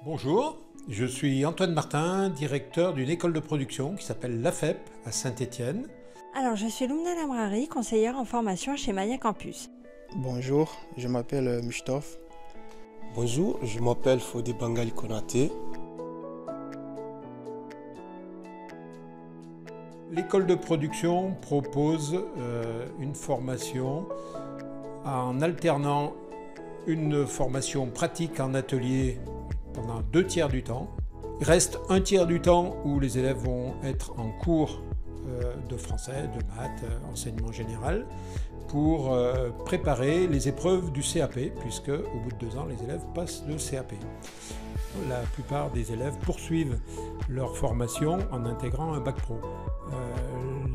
Bonjour, je suis Antoine Martin, directeur d'une école de production qui s'appelle l'AFEP à Saint-Étienne. Alors, je suis Lumna Lamrari, conseillère en formation chez Maya Campus. Bonjour, je m'appelle Mustafa. Bonjour, je m'appelle Fodé Bangali Konaté. L'école de production propose une formation en alternant une formation pratique en atelier pendant 2/3 du temps. Il reste 1/3 du temps où les élèves vont être en cours de français, de maths, enseignement général, pour préparer les épreuves du CAP, puisque au bout de 2 ans, les élèves passent le CAP. La plupart des élèves poursuivent leur formation en intégrant un bac pro.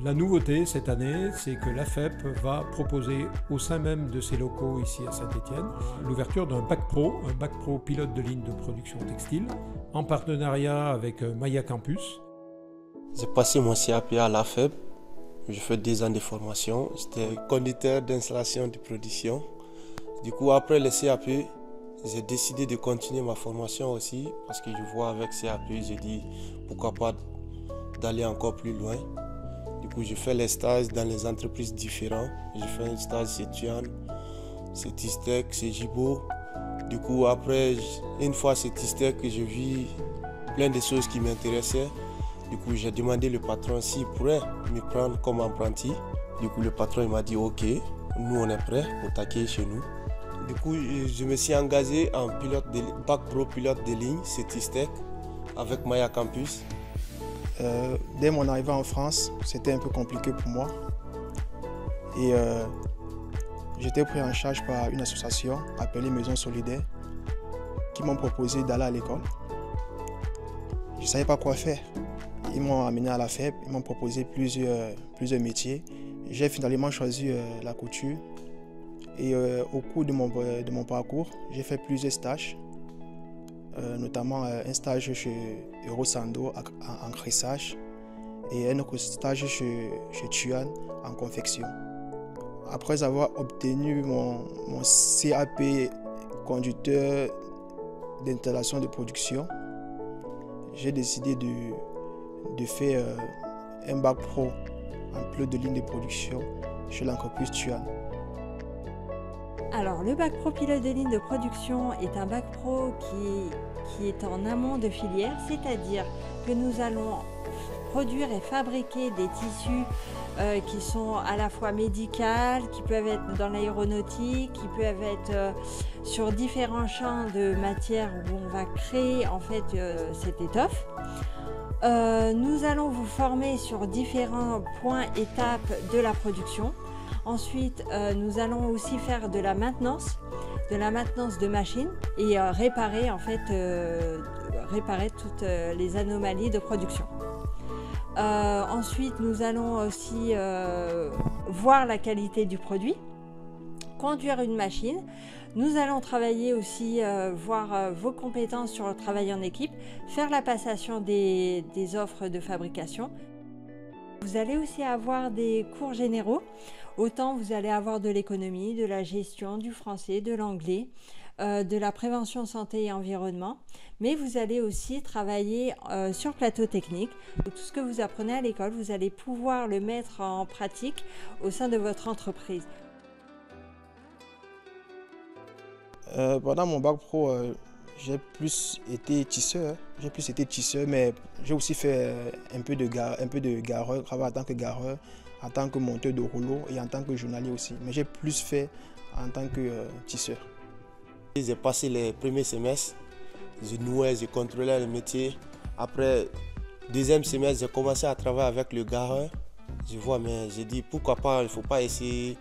La nouveauté cette année, c'est que l'AFEP va proposer au sein même de ses locaux ici à Saint-Étienne l'ouverture d'un bac pro pilote de ligne de production textile, en partenariat avec Maya Campus. J'ai passé mon CAP à l'AFEP. Je fais 2 ans de formation. J'étais conducteur d'installation de production. Du coup, après le CAP, j'ai décidé de continuer ma formation aussi parce que je vois avec CAP, j'ai dit pourquoi pas d'aller encore plus loin. Du coup, je fais les stages dans les entreprises différentes. Je fais un stage chez Tuan, chez Tistec, chez Jibo. Du coup, après, une fois chez Tistec, je vis plein de choses qui m'intéressaient. Du coup, j'ai demandé au patron s'il pourrait me prendre comme apprenti. Du coup, le patron m'a dit ok, nous on est prêts pour t'accueillir chez nous. Du coup, je me suis engagé en bac pro pilote de ligne, c'est Tistec, avec Maya Campus. Dès mon arrivée en France, c'était un peu compliqué pour moi. Et j'étais pris en charge par une association appelée Maison Solidaire qui m'ont proposé d'aller à l'école. Je ne savais pas quoi faire. Ils m'ont amené à la FEP, ils m'ont proposé plusieurs métiers. J'ai finalement choisi la couture. Et au cours de mon parcours, j'ai fait plusieurs stages, notamment un stage chez Eurosando en crissage et un autre stage chez Tuan en confection. Après avoir obtenu mon CAP conducteur d'installation de production, j'ai décidé de faire un bac pro en pilote de ligne de production chez l'entreprise Tuan. Alors, le bac pro pilote de ligne de production est un bac pro qui est en amont de filière, c'est-à-dire que nous allons produire et fabriquer des tissus qui sont à la fois médicaux, qui peuvent être dans l'aéronautique, qui peuvent être sur différents champs de matière où on va créer en fait cette étoffe. Nous allons vous former sur différents points, étapes de la production. Ensuite, nous allons aussi faire de la maintenance de machines et réparer toutes les anomalies de production. Ensuite, nous allons aussi voir la qualité du produit, conduire une machine. Nous allons travailler aussi, voir vos compétences sur le travail en équipe, faire la passation des offres de fabrication. Vous allez aussi avoir des cours généraux. Autant vous allez avoir de l'économie, de la gestion, du français, de l'anglais, de la prévention santé et environnement. Mais vous allez aussi travailler sur plateau technique. Tout ce que vous apprenez à l'école, vous allez pouvoir le mettre en pratique au sein de votre entreprise. Pendant mon bac pro, j'ai plus été tisseur, mais j'ai aussi fait un peu de gareur, travailler en tant que gareur, en tant que monteur de rouleau et en tant que journalier aussi. Mais j'ai plus fait en tant que tisseur. J'ai passé les premiers semestres, je nouais, je contrôlais le métier. Après, 2e semestre, j'ai commencé à travailler avec le gareur. Je vois, mais j'ai dit pourquoi pas, il ne faut pas essayer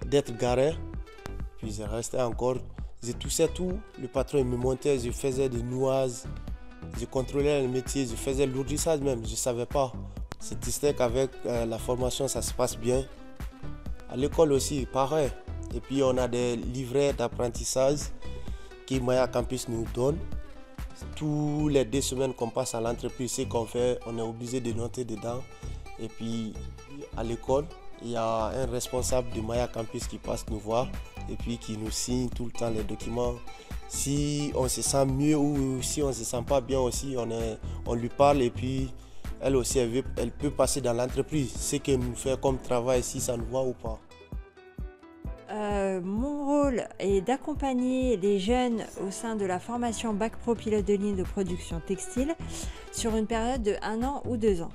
d'être gareur. Puis j'ai resté encore, je touchais tout, le patron me montait, je faisais des nouages, je contrôlais le métier, je faisais l'ourdissage même, je ne savais pas. C'est Tistec avec la formation, ça se passe bien. À l'école aussi, pareil. Et puis on a des livrets d'apprentissage que Maya Campus nous donne. Tous les 2 semaines qu'on passe à l'entreprise, ce qu'on fait, on est obligé de noter dedans. Et puis à l'école, il y a un responsable de Maya Campus qui passe nous voir et puis qui nous signe tout le temps les documents. Si on se sent mieux ou si on ne se sent pas bien aussi, on lui parle et puis elle aussi, elle peut passer dans l'entreprise. Ce qu'elle nous fait comme travail, si ça nous va ou pas. Mon rôle est d'accompagner les jeunes au sein de la formation Bac Pro pilote de ligne de production textile sur une période de 1 an ou 2 ans.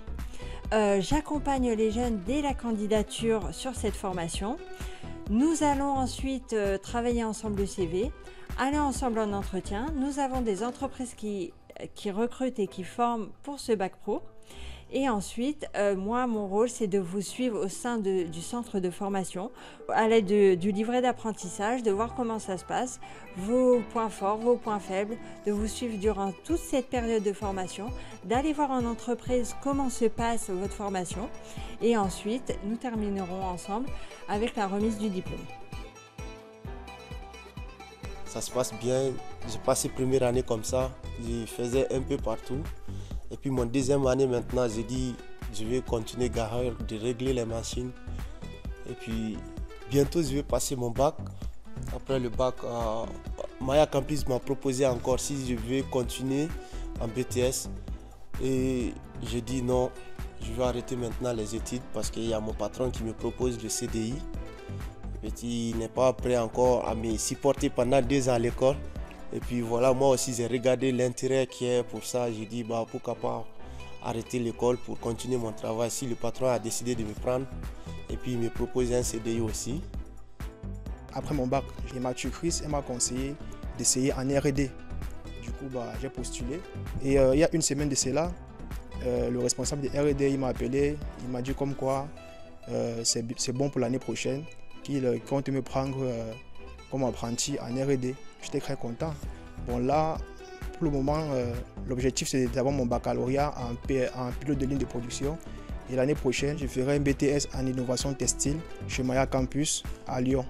J'accompagne les jeunes dès la candidature sur cette formation. Nous allons ensuite travailler ensemble le CV, aller ensemble en entretien. Nous avons des entreprises qui recrutent et qui forment pour ce Bac Pro. Et ensuite, moi, mon rôle, c'est de vous suivre au sein du centre de formation, à l'aide du livret d'apprentissage, de voir comment ça se passe, vos points forts, vos points faibles, de vous suivre durant toute cette période de formation, d'aller voir en entreprise comment se passe votre formation. Et ensuite, nous terminerons ensemble avec la remise du diplôme. Ça se passe bien. J'ai passé première année comme ça. Je faisais un peu partout. Et puis mon deuxième année maintenant, j'ai dit je vais continuer de régler les machines. Et puis bientôt je vais passer mon bac. Après le bac, Maya Campus m'a proposé encore si je vais continuer en BTS. Et j'ai dit non, je vais arrêter maintenant les études parce qu'il y a mon patron qui me propose le CDI. Et il n'est pas prêt encore à me supporter pendant 2 ans à l'école. Et puis voilà, moi aussi j'ai regardé l'intérêt qu'il y a pour ça. J'ai dit pourquoi pas arrêter l'école pour continuer mon travail si le patron a décidé de me prendre. Et puis il me propose un CDI aussi. Après mon bac, Mathieu Chris m'a conseillé d'essayer en R&D. Du coup, j'ai postulé. Et il y a une semaine de cela, le responsable de R&D il m'a appelé. Il m'a dit comme quoi c'est bon pour l'année prochaine, qu'il compte me prendre comme apprenti en R&D. J'étais très content. Bon là, pour le moment, l'objectif c'est d'avoir mon baccalauréat en pilote de ligne de production. Et l'année prochaine, je ferai un BTS en innovation textile chez Maya Campus à Lyon.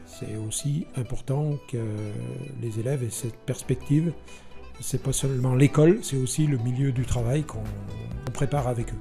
C'est aussi important que les élèves aient cette perspective. C'est pas seulement l'école, c'est aussi le milieu du travail qu'on prépare avec eux.